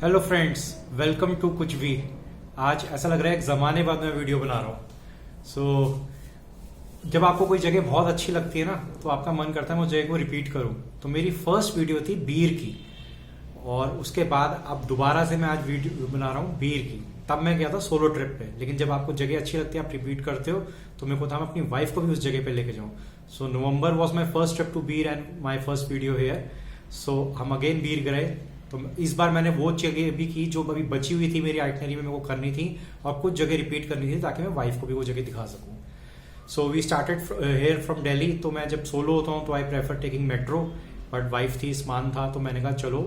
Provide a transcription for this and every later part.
Hello friends, welcome to कुछ भी। आज ऐसा लग रहा है एक ज़माने बाद मैं वीडियो बना रहा हूँ। जब आपको कोई जगह बहुत अच्छी लगती है ना, तो आपका मन करता है मैं उस जगह को रिपीट करूँ। तो मेरी फर्स्ट वीडियो थी बीर की, और उसके बाद अब दोबारा से मैं आज वीडियो बना रहा हूँ बीर की। तब मैं गया था सोलो ट्रिप पे, लेकिन जब आपको जगह अच्छी लगती है आप रिपीट करते हो, तो मेरे को था मैं अपनी वाइफ को भी उस जगह पे लेके जाऊँ। So November was my first trip to Bir and my first video here. So हम अगेन बीर गए। तो इस बार मैंने वो जगह भी की जो अभी बची हुई थी मेरी आइटनरी में, मेरे को करनी थी, और कुछ जगह रिपीट करनी थी ताकि मैं वाइफ को भी वो जगह दिखा सकूं। So we started here from Delhi. तो मैं जब सोलो होता हूँ तो I prefer taking metro, but wife थी, स्मान था, तो मैंने कहा चलो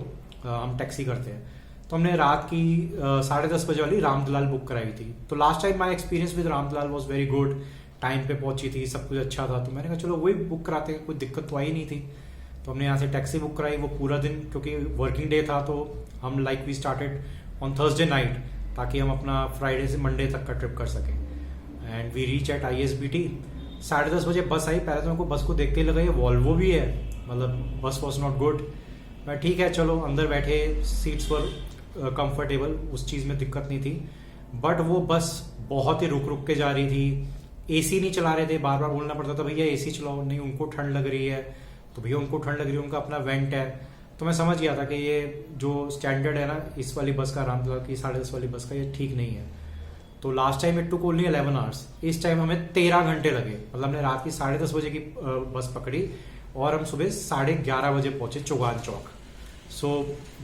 हम टैक्सी करते हैं। तो हमने रात की 10:30 बजे वाली रामदलाल बुक कराई थी। तो last time my experience with Ramdalal was very good, time पे पहुंची थी, सब कुछ अच्छा था। तो मैंने कहा चलो वही बुक कराते हैं, कोई दिक्कत तो आई नहीं थी। तो हमने यहाँ से टैक्सी बुक कराई। वो पूरा दिन, क्योंकि वर्किंग डे था, तो हम we started on Thursday night, ताकि हम अपना फ्राइडे से मंडे तक का ट्रिप कर सकें। And we reach at ISBT। 10:30 बजे बस आई। पहले तो मेरे को बस को देखते ही लगा ये वॉल्वो भी है, मतलब बस वॉज नॉट गुड। मैं ठीक है चलो अंदर बैठे, सीट्स पर कंफर्टेबल, उस चीज़ में दिक्कत नहीं थी। बट वो बस बहुत ही रुक रुक के जा रही थी। AC नहीं चला रहे थे, बार बार बोलना पड़ता था भैया AC चलाओ, नहीं उनको ठंड लग रही है, तो भैया उनको ठंड लग रही है, उनका अपना वेंट है। तो मैं समझ गया था कि ये जो स्टैंडर्ड है ना इस वाली बस का, रामदलाल की 10:30 वाली बस का, ये ठीक नहीं है। तो last time it took only 11 hours, इस टाइम हमें 13 घंटे लगे। मतलब हमने रात की 10:30 बजे की बस पकड़ी और हम सुबह 11:30 बजे पहुंचे Chaugan Chowk. So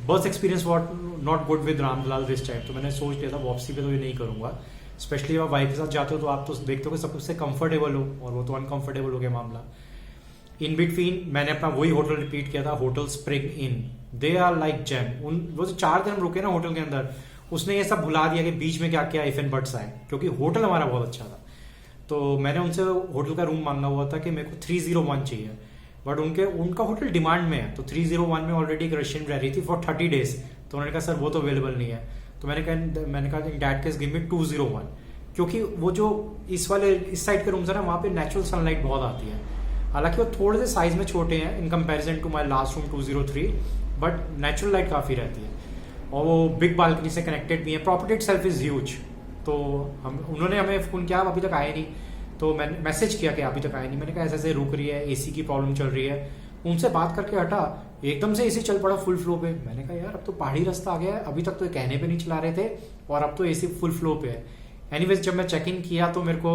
bus experience was not good with Ramdalal this time. तो मैंने सोच लिया था वापसी पे तो ये नहीं करूंगा। स्पेशली जब वाइफ के साथ जाते हो तो आप तो देखते हो कि सबसे कंफर्टेबल हो, और वो तो अनकंफर्टेबल हो गया मामला। इन बिटवीन मैंने अपना वही होटल रिपीट किया था, hotel Spring Inn. They are like gem. वो जो 4 दिन हम रुके ना होटल के अंदर, उसने ये सब भुला दिया कि बीच में क्या क्या इफ एंड बट्स आए, क्योंकि होटल हमारा बहुत अच्छा था। तो मैंने उनसे होटल का रूम मांगा हुआ था कि मेरे को 301 चाहिए, बट उनका होटल डिमांड में है। तो 301 में ऑलरेडी एक रशियन रह रही थी फॉर 30 डेज। तो उन्होंने कहा सर वो तो अवेलेबल नहीं है। तो मैंने कहा in that case give me 201, क्योंकि वो जो इस साइड के रूम्स है ना, वहाँ पे नेचुरल सनलाइट बहुत आती है। हालांकि वो थोड़े से साइज में छोटे हैं in comparison to my last room 203, but natural light काफ़ी रहती है, और वो बिग बालकनी से कनेक्टेड भी है। Property itself is huge. तो उन्होंने हमें फोन किया, अभी तक आए नहीं। तो मैंने मैसेज किया कि अभी तक आए नहीं। मैंने कहा ऐसे ऐसे रुक रही है, AC की प्रॉब्लम चल रही है। उनसे बात करके हटा, एकदम से AC चल पड़ा फुल फ्लो पे। मैंने कहा यार अब तो पहाड़ी रास्ता आ गया है, अभी तक तो कहने पे नहीं चला रहे थे, और अब तो AC फुल फ्लो पे है। एनीवेज जब मैं चेक इन किया तो मेरे को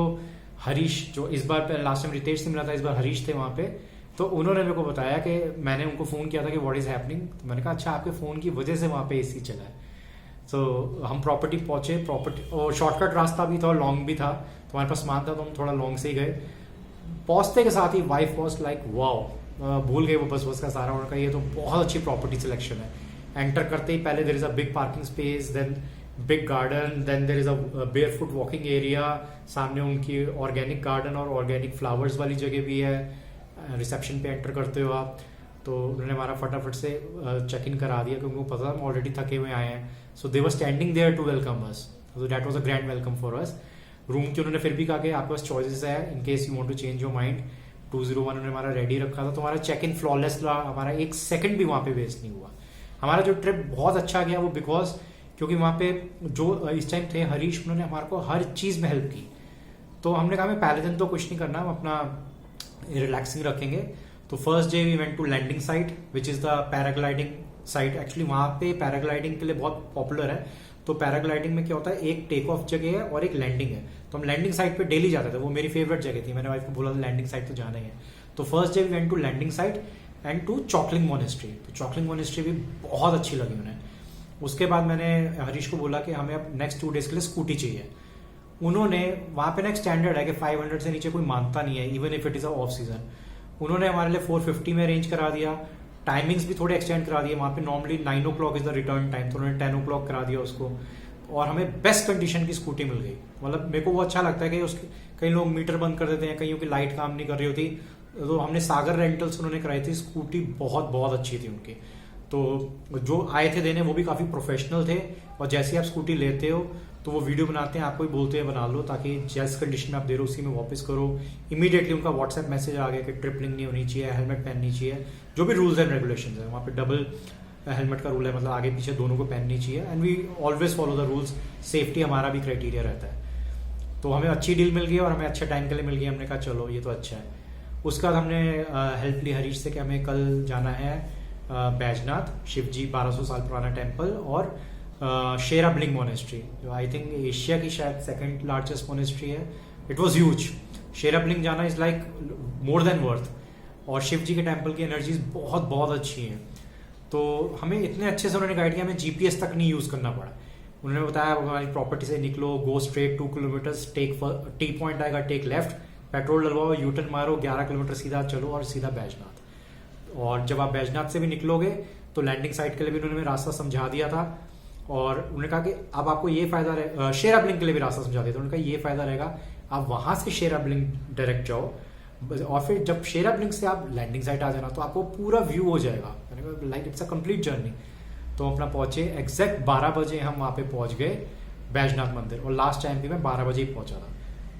हरीश, जो इस बार लास्ट टाइम रितेश से मिला था, इस बार हरीश थे वहाँ पे। तो उन्होंने मेरे को बताया कि मैंने उनको फ़ोन किया था कि व्हाट इज़ हैपनिंग। तो मैंने कहा अच्छा आपके फ़ोन की वजह से वहाँ पे AC चला है। तो हम प्रॉपर्टी पहुँचे, और शॉर्टकट रास्ता भी था और लॉन्ग भी था। तो हमारे पास सामान था तो हम थोड़ा लॉन्ग से ही गए। पहुँचते के साथ ही वाइफ वॉज लाइक वाओ, भूल गए वो बस का सारा। उन्होंने कहा ये तो बहुत अच्छी प्रॉपर्टी सिलेक्शन है। एंटर करते ही पहले there is a big parking space, then big garden, then there is a barefoot walking area, सामने उनकी ऑर्गेनिक गार्डन और ऑर्गेनिक फ्लावर्स वाली जगह भी है। रिसेप्शन पे एंटर करते हो आप, तो उन्होंने हमारा फटाफट से चेक इन करा दिया, क्योंकि उनको पता था हम ऑलरेडी थके हुए आए हैं। So they were standing there to welcome us. So that was a grand welcome for us. Room की उन्होंने फिर भी कहा कि आपके पास चॉइसेस है in case you want to change your mind. 201 उन्होंने हमारा रेडी रखा था। तो हमारा चेक इन फ्लॉलेस रहा, हमारा 1 सेकंड भी वहाँ पे वेस्ट नहीं हुआ। हमारा जो ट्रिप बहुत अच्छा गया वो बिकॉज क्योंकि वहाँ पे जो इस टाइम थे हरीश, उन्होंने हमारे को हर चीज़ में हेल्प की। तो हमने कहा पहले दिन तो कुछ नहीं करना, हम अपना रिलैक्सिंग रखेंगे। तो first day we went to landing site which is the paragliding site. Actually वहाँ पे पैराग्लाइडिंग के लिए बहुत पॉपुलर है। तो पैराग्लाइडिंग में क्या होता है, एक टेक ऑफ जगह है और एक लैंडिंग है। तो हम लैंडिंग साइट पे डेली जाते थे, वो मेरी फेवरेट जगह थी। मैंने वाइफ को बोला लैंडिंग साइट तो जाना ही है। तो first day we went to landing site and to Chokling monastery. तो चॉकलिंग मोनेस्ट्री भी बहुत अच्छी लगी उन्हें। उसके बाद मैंने हरीश को बोला कि हमें अब नेक्स्ट 2 डेज के लिए स्कूटी चाहिए। उन्होंने वहाँ पे ना एक स्टैंडर्ड है कि 500 से नीचे कोई मानता नहीं है, even if it is a off season. उन्होंने हमारे लिए 450 में अरेंज करा दिया। टाइमिंग्स भी थोड़े एक्सटेंड करा दिए। वहाँ पे normally 9 o'clock is the return time, तो उन्होंने 10 o'clock करा दिया उसको, और हमें बेस्ट कंडीशन की स्कूटी मिल गई। मतलब मेरे को वो अच्छा लगता है कि उसके कई लोग मीटर बंद कर देते हैं, कईयों की लाइट काम नहीं कर रही होती। तो हमने सागर रेंटल्स उन्होंने कराई थी, स्कूटी बहुत बहुत अच्छी थी उनकी। तो जो आए थे देने वो भी काफ़ी प्रोफेशनल थे, और जैसे ही आप स्कूटी लेते हो तो वो वीडियो बनाते हैं, आपको ही बोलते हैं बना लो, ताकि जिस कंडीशन में आप दे रहे हो उसी में वापस करो। इमीडिएटली उनका व्हाट्सएप मैसेज आ गया कि ट्रिपलिंग नहीं होनी चाहिए, हेलमेट पहननी चाहिए, जो भी रूल्स एंड रेगुलेशन है। वहाँ पे डबल हेलमेट का रूल है, मतलब आगे पीछे दोनों को पहननी चाहिए, and we always follow the rules. Safety हमारा भी क्राइटेरिया रहता है। तो हमें अच्छी डील मिल गई और हमें अच्छे टाइम के लिए मिल गई। हमने कहा चलो ये तो अच्छा है। उसके बाद हमने हेल्प ली हरीश से कि हमें कल जाना है बैजनाथ, शिव जी 1200 साल पुराना टेम्पल, और शेराब्लिंग मोनेस्ट्री, जो आई थिंक एशिया की शायद सेकंड लार्जेस्ट मोनेस्ट्री है। It was huge. शेराब्लिंग जाना is like more than worth, और शिव जी के टेम्पल की एनर्जीज बहुत बहुत अच्छी हैं। तो हमें इतने अच्छे से उन्होंने गाइड किया, हमें जीपीएस तक नहीं यूज करना पड़ा। उन्होंने बताया हमारी प्रॉपर्टी से निकलो, go straight 2 kilometre, take T point आएगा, टेक लेफ्ट, पेट्रोल डलवाओ, यूटर्न मारो, 11 किलोमीटर सीधा चलो और सीधा बैजनाथ। और जब आप बैजनाथ से भी निकलोगे तो लैंडिंग साइट के लिए भी उन्होंने रास्ता समझा दिया था, और उन्होंने कहा कि अब आपको ये फायदा रहेगा, शेराब्लिंग के लिए भी रास्ता समझा दिया था। उन्होंने कहा ये फायदा रहेगा, आप वहां से शेराब्लिंग डायरेक्ट जाओ, और फिर जब शेराब्लिंग से आप लैंडिंग साइट आ जाना तो आपको पूरा व्यू हो जाएगा, like it's a complete journey. तो अपना पहुंचे एग्जैक्ट 12 बजे हम वहां पे पहुंच गए बैजनाथ मंदिर, और लास्ट टाइम भी मैं 12 बजे ही पहुंचा था।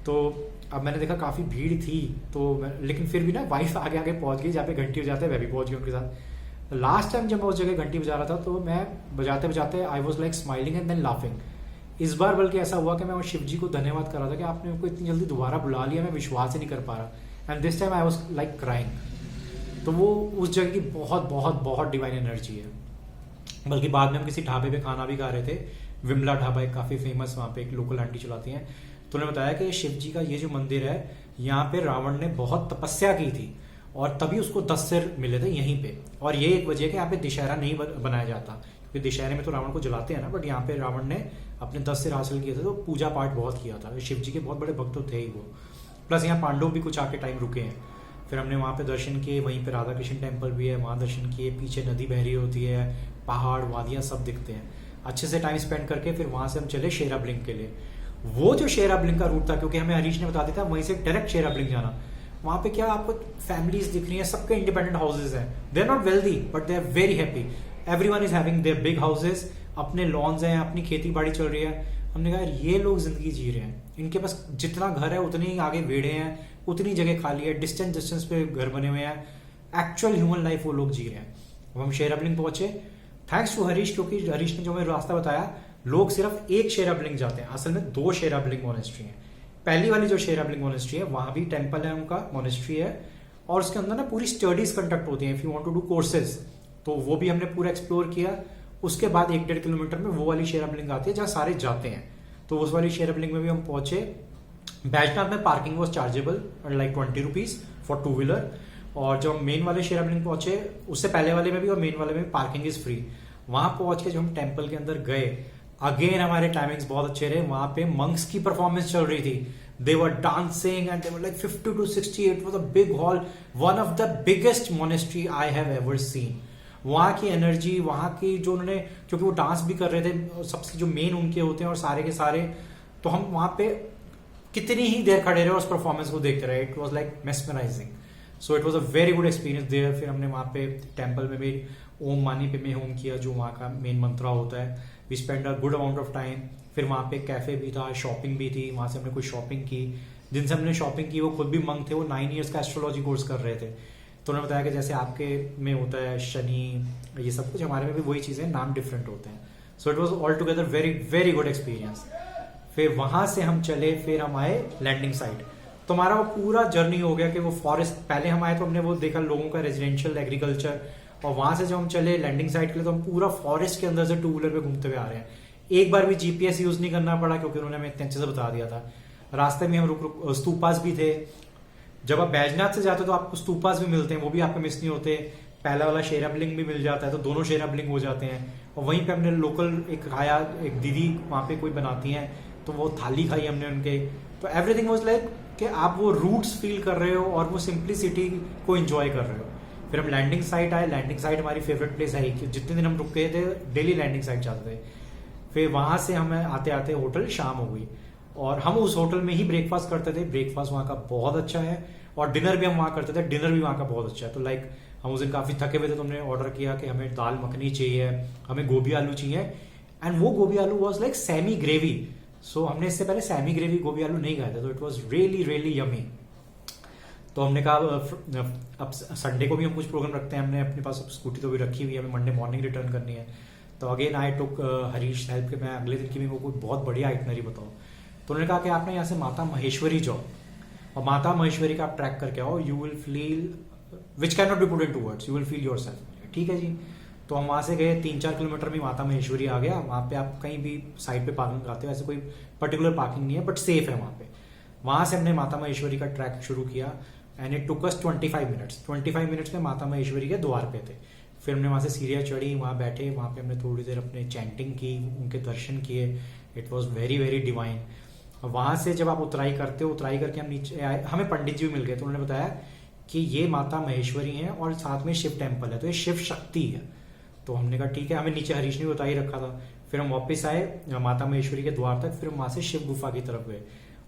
तो अब मैंने देखा काफी भीड़ थी, तो लेकिन फिर भी ना वाइफ आगे आगे पहुंच गई, जहाँ पे घंटी बजाते हैं वह भी पहुंच गई उनके साथ। लास्ट टाइम जब मैं उस जगह घंटी बजा रहा था तो मैं बजाते बजाते I was like smiling and then laughing. इस बार बल्कि ऐसा हुआ कि मैं शिव जी को धन्यवाद कर रहा था कि आपने मेरे को इतनी जल्दी दोबारा बुला लिया, मैं विश्वास ही नहीं कर पा रहा। And this time I was like crying. तो वो उस जगह की बहुत बहुत बहुत डिवाइन एनर्जी है। बल्कि बाद में हम किसी ढाबे पे खाना भी खा रहे थे, विमला ढाबा, एक काफी फेमस, वहाँ पे एक लोकल आंटी चलाती हैं। तो उन्होंने बताया कि शिव जी का ये जो मंदिर है, यहाँ पे रावण ने बहुत तपस्या की थी और तभी उसको 10 सिर मिले थे यहीं पे। और ये एक वजह है कि यहाँ पे दशहरा नहीं बनाया जाता, क्योंकि दशहरे में तो रावण को जलाते हैं ना, बट यहाँ पे रावण ने अपने 10 सिर हासिल किए थे, तो पूजा पाठ बहुत किया था। शिव जी के बहुत बड़े भक्त थे ही वो। प्लस यहाँ पांडव भी कुछ आके टाइम रुके हैं। फिर हमने वहाँ पे दर्शन किए, वहीं पे राधा कृष्ण टेम्पल भी है, वहाँ दर्शन किए, पीछे नदी बह रही होती है, पहाड़ वादियाँ सब दिखते हैं। अच्छे से टाइम स्पेंड करके फिर वहाँ से हम चले शेराब्लिंग के लिए। वो जो शेराब्लिंग का रूट था, क्योंकि हमें हरीश ने बता दिया था वहीं से डायरेक्ट शेराब्लिंग जाना। वहाँ पे क्या आपको फैमिलीज दिख रही हैं, सबके इंडिपेंडेंट हाउसेज हैं, they are not wealthy but they are very happy, everyone is having their big houses, अपने लॉन्स हैं, अपनी खेती बाड़ी चल रही है। हमने कहा ये लोग जिंदगी जी रहे हैं, इनके पास जितना घर है उतनी ही आगे वेड़े हैं, उतनी जगह खाली है, डिस्टेंस डिस्टेंस पे घर बने हुए हैं, एक्चुअल ह्यूमन लाइफ वो लोग जी रहे हैं। अब हम शेराब्लिंग पहुंचे, थैंक्स टू हरीश, क्योंकि हरीश ने जो हमें रास्ता बताया, लोग सिर्फ एक शेराब्लिंग जाते हैं, असल में 2 शेराब्लिंग मोनेस्ट्री हैं। पहली वाली जो शेराब्लिंग मोनेस्ट्री है वहां भी टेम्पल है उनका, मोनेस्ट्री है, और उसके अंदर ना पूरी स्टडीज कंडक्ट होती हैं, if you want to do courses, तो वो भी हमने पूरा एक्सप्लोर किया। उसके बाद 1-1.5 किलोमीटर में वो वाली शेराब्लिंग आती है जहाँ सारे जाते हैं, तो उस वाली शेराब्लिंग में भी हम पहुंचे। बैजनाथ में parking was chargeable, like 20 rupees for 2 wheeler. और जब मेन वाले शेराब्लिंग पहुंचे, उससे पहले वाले में भी और मेन वाले में पार्किंग इज फ्री। वहां पहुंच के जब हम टेम्पल के अंदर गए, अगेन हमारे टाइमिंग्स बहुत अच्छे रहे। वहां पे मंक्स की परफॉर्मेंस चल रही थी, they were dancing and they were like 50 to 60। It was a big hall, one of the biggest monastery I have ever seen. वहां की एनर्जी, वहां की जो उन्होंने, क्योंकि वो डांस भी कर रहे थे, सबसे जो मेन उनके होते हैं और सारे के सारे, तो हम वहां पे कितनी ही देर खड़े रहे उस परफॉर्मेंस को देखते रहे। It was like mesmerising, so it was a very good experience there. फिर हमने वहां पे टेम्पल में भी ओम मानी पे में होम किया, जो वहाँ का मेन मंत्रा होता है। We spend a good amount of time. फिर वहाँ पे कैफे भी था, शॉपिंग भी थी, वहाँ से हमने कुछ शॉपिंग की। जिनसे हमने शॉपिंग की वो खुद भी मंक थे, वो 9 years का एस्ट्रोलॉजी कोर्स कर रहे थे। तो उन्होंने बताया कि जैसे आपके में होता है शनि, ये सब कुछ हमारे में भी वही चीज़ें, नाम डिफरेंट होते हैं। So it was all together very very good experience. फिर वहां से हम चले, फिर हम आए लैंडिंग साइट। तो हमारा वो पूरा जर्नी हो गया कि वो फॉरेस्ट, पहले हम आए तो हमने वो देखा लोगों का रेजिडेंशियल एग्रीकल्चर, और वहां से जब हम चले लैंडिंग साइट के लिए तो हम पूरा फॉरेस्ट के अंदर से 2 व्हीलर पे घूमते हुए आ रहे हैं। एक बार भी जीपीएस यूज नहीं करना पड़ा, क्योंकि उन्होंने हमें इतने अच्छे से बता दिया था। रास्ते में हम रुक स्तूपास भी थे। जब आप बैजनाथ से जाते हो तो आपको स्तूपास भी मिलते हैं, वो भी आपको मिस नहीं होते। पहला वाला शेराब्लिंग भी मिल जाता है, तो दोनों शेराब्लिंग हो जाते हैं। और वहीं पे हमने लोकल एक खाया, एक दीदी वहां पे कोई बनाती हैं, तो वो थाली खाई हमने उनके। तो एवरीथिंग वाज लाइक कि आप वो रूट्स फील कर रहे हो और वो सिंप्लिसिटी को एंजॉय कर रहे हो। फिर हम लैंडिंग साइट आए। लैंडिंग साइट हमारी फेवरेट प्लेस है कि जितने दिन हम रुके थे डेली लैंडिंग साइट जाते थे। फिर वहां से हमें आते आते होटल शाम हो गई, और हम उस होटल में ही ब्रेकफास्ट करते थे। ब्रेकफास्ट वहाँ का बहुत अच्छा है, और डिनर भी हम वहाँ करते थे, डिनर भी वहाँ का बहुत अच्छा है। तो लाइक हम उस दिन काफी थके हुए थे, तो हमने ऑर्डर किया कि हमें दाल मखनी चाहिए, हमें गोभी आलू चाहिए, एंड वो गोभी आलू वॉज लाइक सेमी ग्रेवी। सो हमने इससे पहले सेमी ग्रेवी गोभी आलू नहीं खाए थे, तो it was really really yummy. तो हमने कहा अब संडे को भी हम कुछ प्रोग्राम रखते हैं, हमने अपने पास स्कूटी तो भी रखी हुई है, हमें मंडे मॉर्निंग रिटर्न करनी है। तो again I took Harish help के, मैं अगले दिन की भी कोई बहुत बढ़िया आइटनरी बताओ। तो उन्होंने कहा कि आपने यहाँ से माता महेश्वरी जाओ और माता महेश्वरी का आप ट्रैक करके आओ, you will feel which can not be put in to words, you will feel yourself. ठीक है जी। तो हम वहां से गए, 3-4 किलोमीटर में माता महेश्वरी आ गया। वहां पे आप कहीं भी साइड पे पार्किंग कराते हो, ऐसे कोई पर्टिकुलर पार्किंग नहीं है बट सेफ है वहां पे। वहां से हमने माता महेश्वरी का ट्रैक शुरू किया and it took us 25 minutes. 25 minutes में माता महेश्वरी के द्वार पे थे। फिर हमने वहां से सीढ़ियाँ चढ़ी, वहां बैठे, वहां पे हमने थोड़ी देर अपने चैंटिंग की, उनके दर्शन किए। It was very very divine. वहां से जब आप उतराई करते हो, उतराई करके हम नीचे आए, हमें पंडित जी भी मिल गए। तो उन्होंने बताया कि ये माता महेश्वरी है और साथ में शिव टेम्पल है, तो ये शिव शक्ति है। तो हमने कहा ठीक है, हमें नीचे हरीश ने बता ही रखा था। फिर हम वापस आए माता महेश्वरी के द्वार तक, फिर हम वहां से शिव गुफा की तरफ गए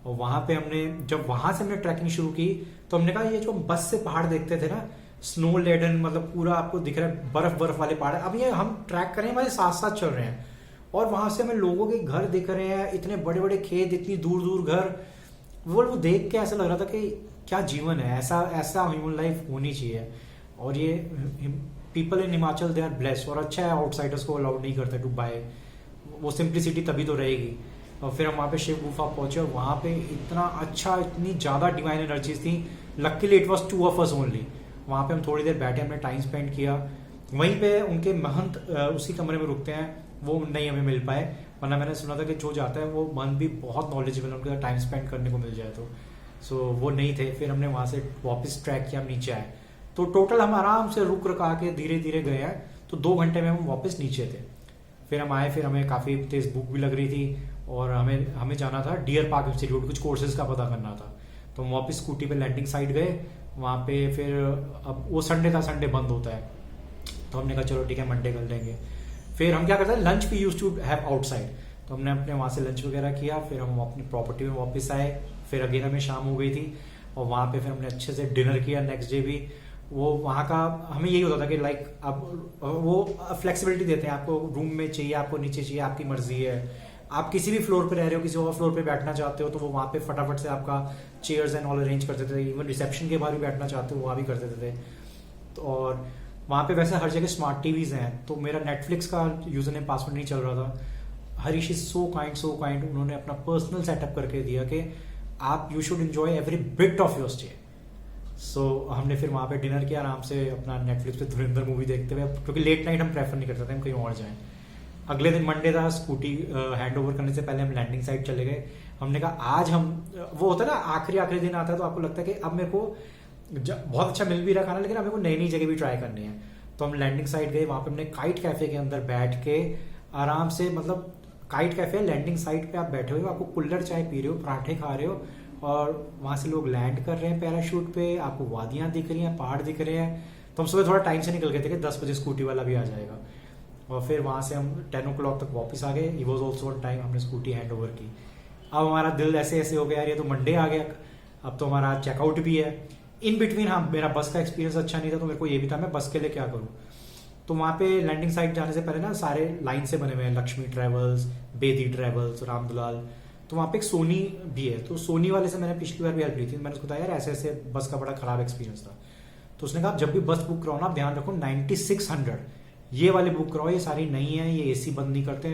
और वहां पे हमने जब वहां से हमने ट्रैकिंग शुरू की तो हमने कहा ये जो बस से पहाड़ देखते थे ना, स्नो लेडन, मतलब पूरा आपको दिख रहा है बर्फ वाले पहाड़, अब ये हम ट्रैक करें हमारे साथ साथ चल रहे हैं और वहां से हमें लोगों के घर दिख रहे हैं, इतने बड़े बड़े खेत, इतनी दूर दूर घर। वो देख के ऐसा लग रहा था कि क्या जीवन है, ऐसा ऐसा ह्यूमन लाइफ होनी चाहिए। और ये people in Himachal they are blessed. और अच्छा है, आउटसाइडर्स को अलाउड नहीं करते टू बाय, वो सिंप्लिसिटी तभी तो रहेगी। और फिर हम वहाँ पे शिव गुफा पहुंचे और वहाँ पे इतना अच्छा, इतनी ज़्यादा डिवाइन एनर्जीज थी। Luckily it was 2 of us only. वहाँ पे हम थोड़ी देर बैठे, हमने टाइम स्पेंड किया। वहीं पे उनके महंत उसी कमरे में रुकते हैं, वो नहीं हमें मिल पाए, वरना मैंने सुना था कि जो जाता है वो महंत भी बहुत नॉलेजेबल है, उनके साथ टाइम स्पेंड करने को मिल जाए तो। सो वो नहीं थे। फिर हमने वहाँ से वापस ट्रैक किया, हम नीचे आए। तो टोटल हम आराम से रुक रका के धीरे धीरे गए हैं, तो 2 घंटे में हम वापस नीचे थे। फिर हम आए, फिर हमें काफ़ी तेज भूख भी लग रही थी और हमें जाना था डियर पार्क इंस्टीट्यूट, कुछ कोर्सेज का पता करना था। तो हम वापस स्कूटी पे लैंडिंग साइड गए वहाँ पे। फिर अब वो संडे था, संडे बंद होता है, तो हमने कहा चलो ठीक है मंडे कर लेंगे। फिर हम क्या करते हैं, lunch we used to have outside, तो हमने अपने वहाँ से लंच वगैरह किया। फिर हम अपनी प्रॉपर्टी में वापस आए। फिर अगेन हमें शाम हो गई थी और वहाँ पे फिर हमने अच्छे से डिनर किया। नेक्स्ट डे भी वो वहाँ का हमें यही होता था कि लाइक अब वो फ्लेक्सिबिलिटी देते हैं आपको, रूम में चाहिए, आपको नीचे चाहिए, आपकी मर्जी है। आप किसी भी फ्लोर पे रह रहे हो, किसी और फ्लोर पे बैठना चाहते हो तो वो वहाँ पे फटाफट से आपका चेयर्स एंड ऑल अरेंज कर देते थे। इवन रिसेप्शन के बाहर भी बैठना चाहते हो वहाँ भी कर देते थे। तो और वहाँ पे वैसे हर जगह स्मार्ट टीवीज हैं, तो मेरा नेटफ्लिक्स का यूजर नेम पासवर्ड नहीं चल रहा था। हरीश इज सो काइंड, उन्होंने अपना पर्सनल सेटअप करके दिया कि आप you should enjoy every bit of your stay. So हमने फिर वहाँ पे डिनर किया आराम से, अपना नेटफ्लिक्स पे धुरंधर मूवी देखते हुए, क्योंकि लेट नाइट हम प्रेफर नहीं करते थे, हम कहीं और जाएं। अगले दिन मंडे था, स्कूटी हैंड ओवर करने से पहले हम लैंडिंग साइड चले गए। हमने कहा आज हम, वो होता है ना आखिरी दिन आता है तो आपको लगता है कि अब मेरे को बहुत अच्छा मिल भी रहा खाना, लेकिन अब मेरे को नई नई जगह भी ट्राई करनी है। तो हम लैंडिंग साइड गए, वहाँ पे हमने काइट कैफे के अंदर बैठ के आराम से, मतलब काइट कैफे लैंडिंग साइड पे आप बैठे हुए हो, आपको कुल्हड़ चाय पी रहे हो, पराठे खा रहे हो और वहां से लोग लैंड कर रहे हैं पैराशूट पे, आपको वादियां दिख रही हैं, पहाड़ दिख रहे हैं। तो हम सुबह थोड़ा टाइम से निकल गए थे कि 10 बजे स्कूटी वाला भी आ जाएगा। और फिर वहां से हम 10 o'clock तक वापस आ गए। He was also on time, हमने स्कूटी हैंड ओवर की। अब हमारा दिल ऐसे ऐसे हो गया, यार ये तो मंडे आ गया, अब तो हमारा चेकआउट भी है। इन बिटवीन हाँ मेरा बस का एक्सपीरियंस अच्छा नहीं था, तो मेरे को ये भी था मैं बस के लिए क्या करूँ। तो वहाँ पे लैंडिंग साइट जाने से पहले ना सारे लाइन से बने हुए हैं, लक्ष्मी ट्रेवल्स, बेदी ट्रेवल्स, रामदुलाल। तो वहाँ पे एक सोनी भी है, तो सोनी वाले से मैंने पिछली बार भी हेल्प ली थी। मैंने उसको बताया यार ऐसे ऐसे बस का बड़ा खराब एक्सपीरियंस था। तो उसने कहा जब भी बस बुक कराओ ना ध्यान रखो 9600 ये वाली बुक कराओ, ये सारी नहीं है, ये एसी बंद नहीं करते,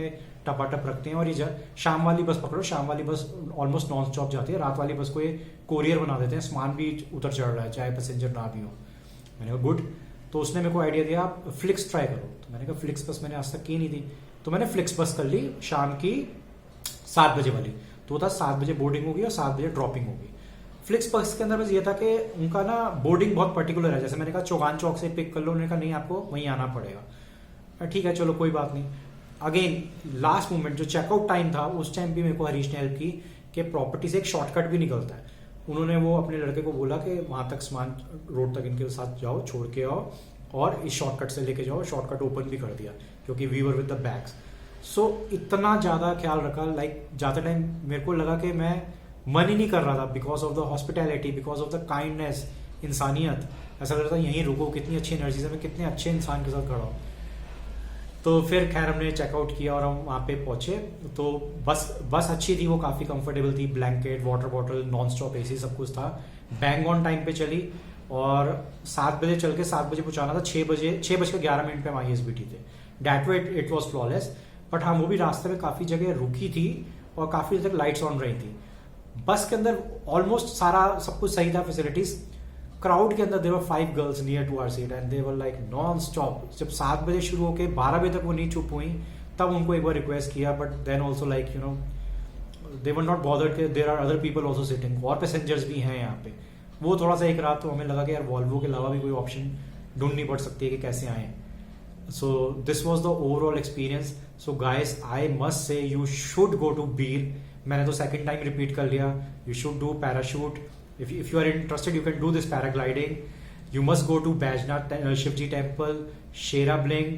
टपाटप रखते हैं। और ये शाम वाली बस पकड़ो, शाम वाली बस ऑलमोस्ट नॉन स्टॉप जाती है, रात वाली बस को ये कोरियर बना देते हैं, सामान भी उतर चढ़ रहा है चाहे पैसेंजर ना भी हो। मैंने कहा गुड। तो उसने मेरे को आइडिया दिया आप फ्लिक्स ट्राई करो। तो मैंने कहा फ्लिक्स बस मैंने आज तक की नहीं थी, तो मैंने फ्लिक्स बस कर ली शाम की 7 बजे वाली। तो था 7 बजे बोर्डिंग होगी और 7 बजे ड्रॉपिंग होगी। फ्लिक्स बस के अंदर बस ये था कि उनका ना बोर्डिंग बहुत पर्टिकुलर है, जैसे मैंने कहा चौगान चौक से पिक कर लो, उन्होंने कहा नहीं आपको वहीं आना पड़ेगा। ठीक है चलो कोई बात नहीं। अगेन लास्ट मोमेंट जो चेकआउट टाइम था उस टाइम भी मेरे को हरीश ने हेल्प की कि प्रॉपर्टी से एक शॉर्टकट भी निकलता है। उन्होंने वो अपने लड़के को बोला कि वहां तक सामान रोड तक इनके साथ जाओ, छोड़ के आओ और इस शॉर्टकट से लेके जाओ। शॉर्टकट ओपन भी कर दिया क्योंकि we were with the bags. So इतना ज्यादा ख्याल रखा, लाइक जाते टाइम मेरे को लगा कि मैं मन ही नहीं कर रहा था, because of the hospitality, because of the kindness, इंसानियत। ऐसा लग रहा था यहीं रुको, कितनी अच्छी एनर्जी से मैं कितने अच्छे इंसान के साथ खड़ा हूँ। तो फिर खैर हमने चेकआउट किया और हम वहाँ पे पहुंचे। तो बस अच्छी थी, वो काफ़ी कंफर्टेबल थी, blanket, water bottle, non stop AC सब कुछ था। बैंग ऑन टाइम पे चली और 7 बजे चल के 7 बजे पहुंचाना था, 6 बज के 11 मिनट पे हम ISBT थे। That way it was flawless. But हाँ, वो भी रास्ते में काफी जगह रुकी थी और काफी तक लाइट्स ऑन रही थी। बस के अंदर ऑलमोस्ट सारा सब कुछ सही था, फैसिलिटीज। क्राउड के अंदर there were 5 girls near to our seat and they were like non stop. जब 7 बजे शुरू होके 12 बजे तक वो नहीं चुप हुई, तब उनको एक बार रिक्वेस्ट किया, but then also like you know they were not bothered कि there are other people also sitting, और पैसेंजर्स भी हैं यहाँ पे। वो थोड़ा सा एक रात तो हमें लगा कि यार वॉल्वो के अलावा भी कोई ऑप्शन ढूंढनी पड़ सकती है कि कैसे आए। So this was the overall experience. So guys, I must say you should go to Bir. मैंने तो सेकंड टाइम रिपीट कर लिया। You should do parachute. if you are interested, you can do this paragliding. You must go to Bajnath Shivji temple, Sherabling,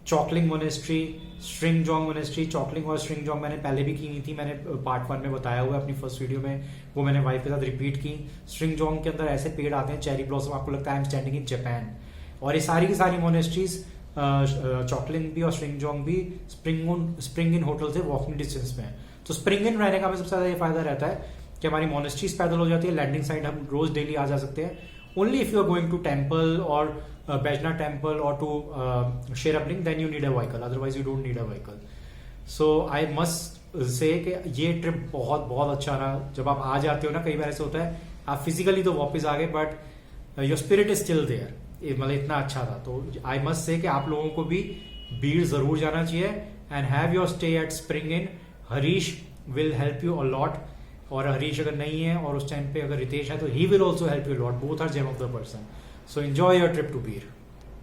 Chokling monastery, Stringjong monastery. Chokling और स्ट्रिंगजोंग मैंने पहले भी की थी, मैंने पार्ट 1 में बताया हुआ है अपनी फर्स्ट वीडियो में, वो मैंने वाइफ के साथ रिपीट की। स्ट्रिंगजोंग के अंदर ऐसे पेड़ आते हैं चेरी ब्लॉसम, आपको लगता है I am standing in Japan. और ये सारी की सारी मोनेस्ट्रीज, चॉकलिंग भी और स्ट्रिंगजोंग भी स्प्रिंग इन होटल से वॉकिंग डिस्टेंस में है। तो स्प्रिंग इन रहने का हमें सबसे ज्यादा ये फायदा रहता है कि हमारी मोनेस्ट्रीज पैदल हो जाती है, लैंडिंग साइड हम रोज डेली आ जा सकते हैं। Only if you are going to temple और बैजनाथ टेम्पल और to Sherabling, then you need a vehicle, otherwise you don't need a vehicle. So I must say कि ये ट्रिप बहुत बहुत अच्छा रहा। जब आप आ जाते हो ना, कई बार ऐसे होता है आप फिजिकली तो वापस आ गए but your spirit is still there, मतलब इतना अच्छा था। तो आई मस्ट से कि आप लोगों को भी बीड़ जरूर जाना चाहिए and have your stay at spring in. Harish will help you a lot, और हरीश अगर नहीं है और उस टाइम पे अगर रितेश है तो he will also help you lot, both are gem of the person. So enjoy your trip to Bir.